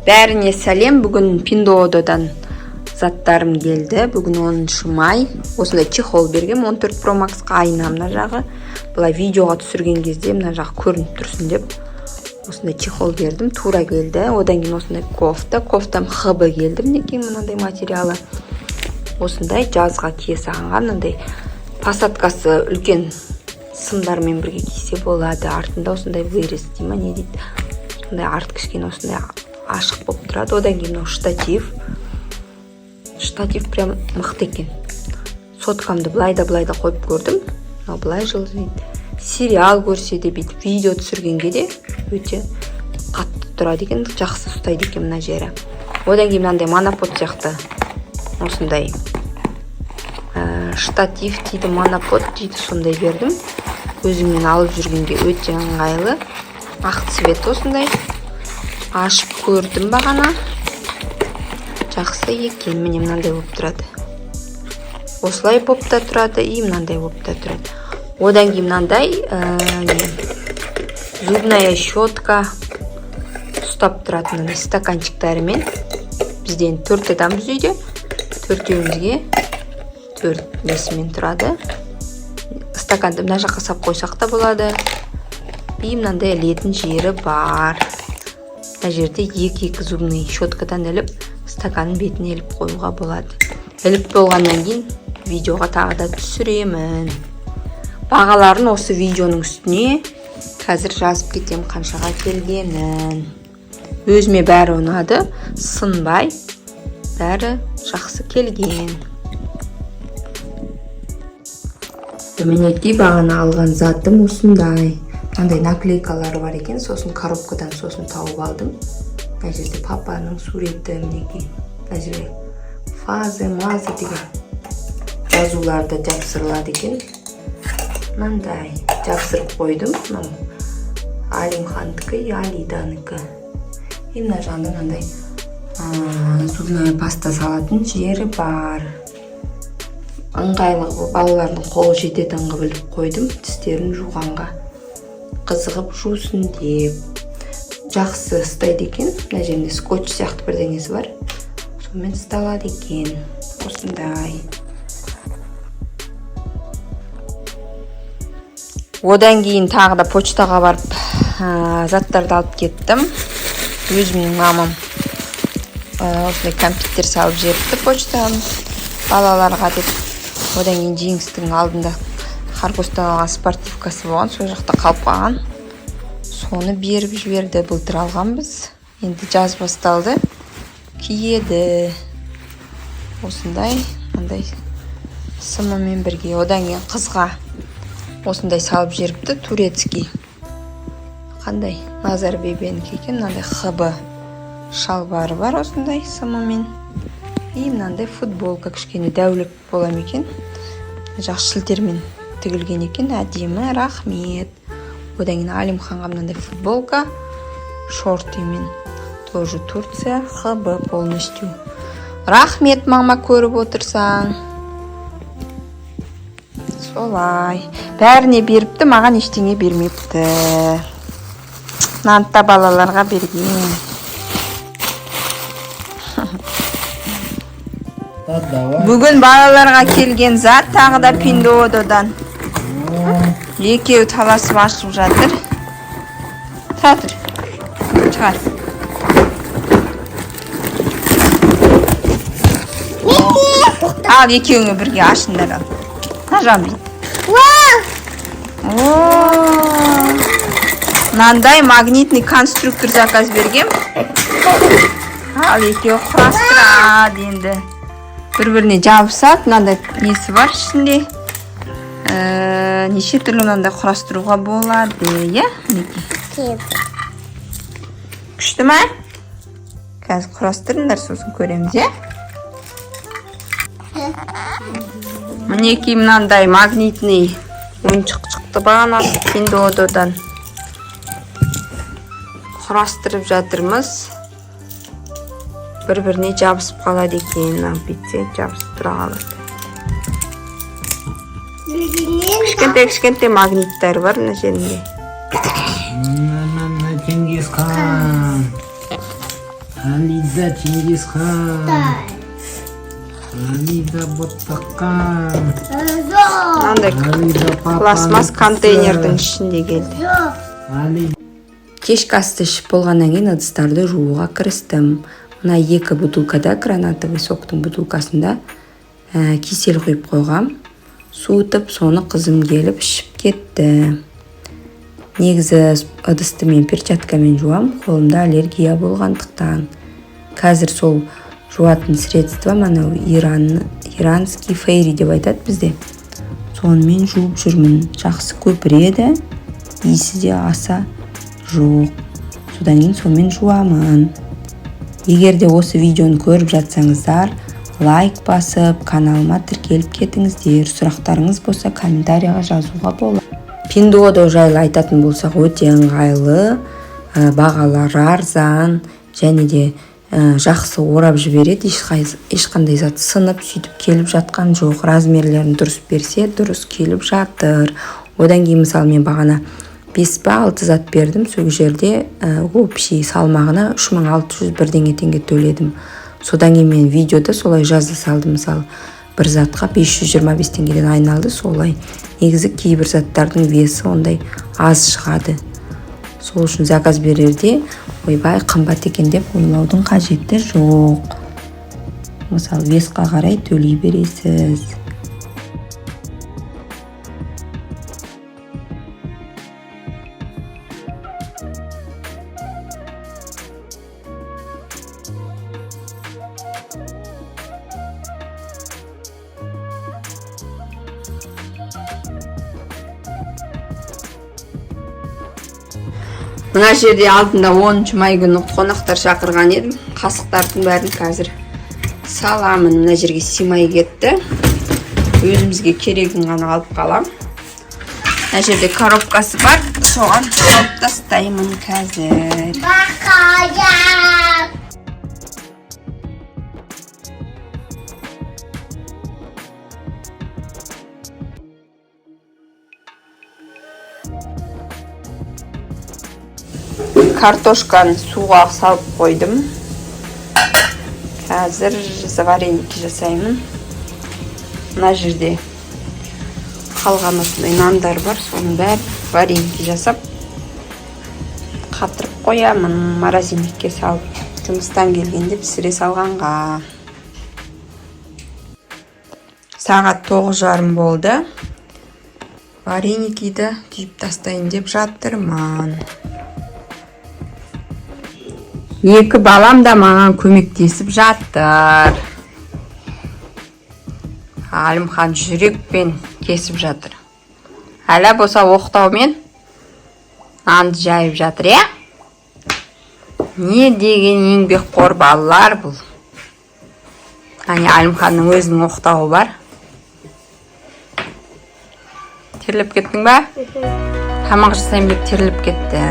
Бәріне сәлем. Бүгін Pinduoduo'dan заттарым келді. Бүгін 10 май. Осындай чехол бергем 14 Pro Max-қа айына мына жағы. Бұлай видеоға түсірген кезде мына жағы көрініп тұрсын деп осындай чехол бердім. Тура келді. Одан кейін осындай кофта. Кофтам хыбы келді. Мінекей мынандай материалы. Осындай жазға кие сағанға мынандай посадкасы үлкен сымдармен бірге кисе болады. Артында осындай вырез дейма не дейді. Осындай арт кішкене осындай ашық болып тұрады. Одан кейін штатив. Штатив прям мықты екен. Соткамды былай да қойып көрдім. Но былай жылжиды. Сериал көрсе де бит, видео түсіргенге де өте қатты тұрады екен, жақсы ұстайды екен мына жері. Одан кейін мынандай монопод сияқты осындай штатив дейді, монопод дейді, сондай бердім. Өзіммен алып жүргенге өте ыңғайлы. Ақ цвет осындай. Ашып көрдім бағана. Жақсы екен. Міне мынандай болып тұрады. Осылай болып та тұрады, и мынандай болып та тұрады. Одан кейін мынандай зубная щетка ұстап тұрады мынандай стаканчиктарымен. Бізден 4 адамбыз үйде. 4-еуімізге 4 несімен тұрады. Стаканды мына жаққа сап қойсақ та болады. И мынандай ілетін жері бар. Мына жерде 2 зубный щеткадан іліп, стаканның бетін іліп қоюға болады. Іліп болғаннан кейін видеоға тағы да түсіремін. Бағаларын осы видеоның үстіне қазір жазып кетем қаншаға келгенін. Өзіме бәрі ұнады, сынбай, бәрі жақсы келген. Мінекей бағана алған затым осындай. Мынандай наклейкалары бар екен, сосын коробкадан сосын тауып алдым. Мына жерде папаның суреті, мінекей. Мына жерде фазы, мазы деген жазуларды жапсырылады екен. Мынандай жапсырып қойдым. Алимхандікі, Алиданікі. И мына жағында мынандай зубная паста салатын жері бар. Ыңғайлы балалардың қолы жететін қылып іліп қойдым. Тістерін жуғанға қызығып жусын деп. Жақсы ұстайды екен. Мына жерінде скотч сияқты бірдеңесі бар. Сонымен ұсталады екен. Осындай. Одан кейін тағы да почтаға барып заттарды алып кеттім. Өзімнің мамам осындай компьютер салып жіберіпті почтадан балаларға деп. Одан кейін жеңістің алдында Харкостан алған спортивкасы болған, сол жақта қалып қалған. Соны беріп жіберді. Былтыр алғанбыз. Енді жаз басталды. Киеді. Осындай, мындай сымымен бірге. Одан кейін қызға осындай салып жіберіпті, турецкий. Қандай? Назар бебенікі екен, мынандай хыбы шалбары бар осындай сымымен. И мынандай футболка кішкене дәулік болам екен. Жақсы шілтермен тігілген екен, әдемі, рахмет. Одан кейін Алимханға мынандай футболка, шортымен. Тоже Турция, хыбы полностью. Рахмет, мама, көріп отырсаң. Солай. Бәріне беріпті, маған ештеңе бермепті. Нантта балаларға берген. Бүгін балаларға келген зат тағы да Pinduoduo'dan. Екеуі таласып ашып жатыр. Татыр. Шығар. Ал екеуіңе бірге ашыңдар ал. Нажам дейді. Мынандай магнитный конструктор заказ бергем. Ал екеуі құрастырады енді. Бір-біріне жабысады. Мынандай несі бар ішінде. Неше түрлі мынандай құрастыруға болады, е? Күшті ма? Қазір құрастырыңдар, сосын көреміз, е? Мінекей мынандай магнитный ойыншық шықты бағана Pinduoduo'dan. Құрастырып жатырмыз. Бір-біріне жабысып қалады екен, битсе жабысып тұра қалады. Кішкентай магниттер бар мына жерінде. Тенгизхан. Алида Чингисхан. Алида Ботакан. Мынандай пластмасс контейнердің ішінде келді. Кешкі асты ішіп болғаннан кейін ыдыстарды жууға кірістім. Мына 2 бутылкада, гранатовый соктың бутылкасында кисель құйып қойғам. Суытып, соны қызым келіп ішіп кетті. Негізі ыдысты мен перчаткамен жуам, қолымда аллергия болғандықтан. Қазір сол жуатын средство, манау иранский фейри деп айтады бізде. Сонымен жуып жүрмін. Жақсы көпіреді, иісі де аса жоқ. Содан кейін сонымен жуамын. Егер де осы видеоны көріп жатсаңыздар, лайк басып, каналыма тіркеліп кетіңіздер. Сұрақтарыңыз болса комментарияға жазуға болады. Pinduoduo жайлы айтатын болсақ, өте ыңғайлы, бағалары арзан, және де жақсы орап жібереді. Ешқандай зат сынып сөйтіп келіп жатқан жоқ. Размерлерін дұрыс берсе, дұрыс келіп жатыр. Одан кейін мысалы мен бағана 5 па 6 зат бердім. Сол жерде общий салмағына 3600 бірдеңе теңге төледім. Содан кейін мен видеода солай жаза салдым. Мысалы бір затқа 525 теңгеден айналды. Солай негізі кейбір заттардың весі ондай аз шығады. Сол үшін заказ берерде ойбай қымбат екен деп ойлаудың қажеті жоқ. Мысалы весқа қарай төлей бересіз. Мына жерде алдында 10 май күні қонақтар шақырған едім. Қасықтардың бәрін қазір саламын. Мына жерге симай кетті. Өзімізге керегін ғана алып қалам. Мына жерде коробкасы бар. Соған салып тастаймын қазір. Картошканы суға салып қойдым. Қазір вареники жасаймын. Мына жерде қалған осындай нандар бар. Соның бәрі вареники жасап қатырып қоямын. Морозильникке салып, жұмыстан келгенде пісіре салғанға. Сағат 9:30 болды. Вареникиді түйіп тастайын деп жатырмын. 2 балам да маған көмектесіп жатыр. Алимхан жүрекпен кесіп жатыр. Әлі болса оқтаумен нанды жайып жатыр, е? Не деген еңбекқор балалар бұл. Алимханның өзінің оқтауы бар. Терлеп кеттің ба? Тамақ жасайын деп терлеп кетті.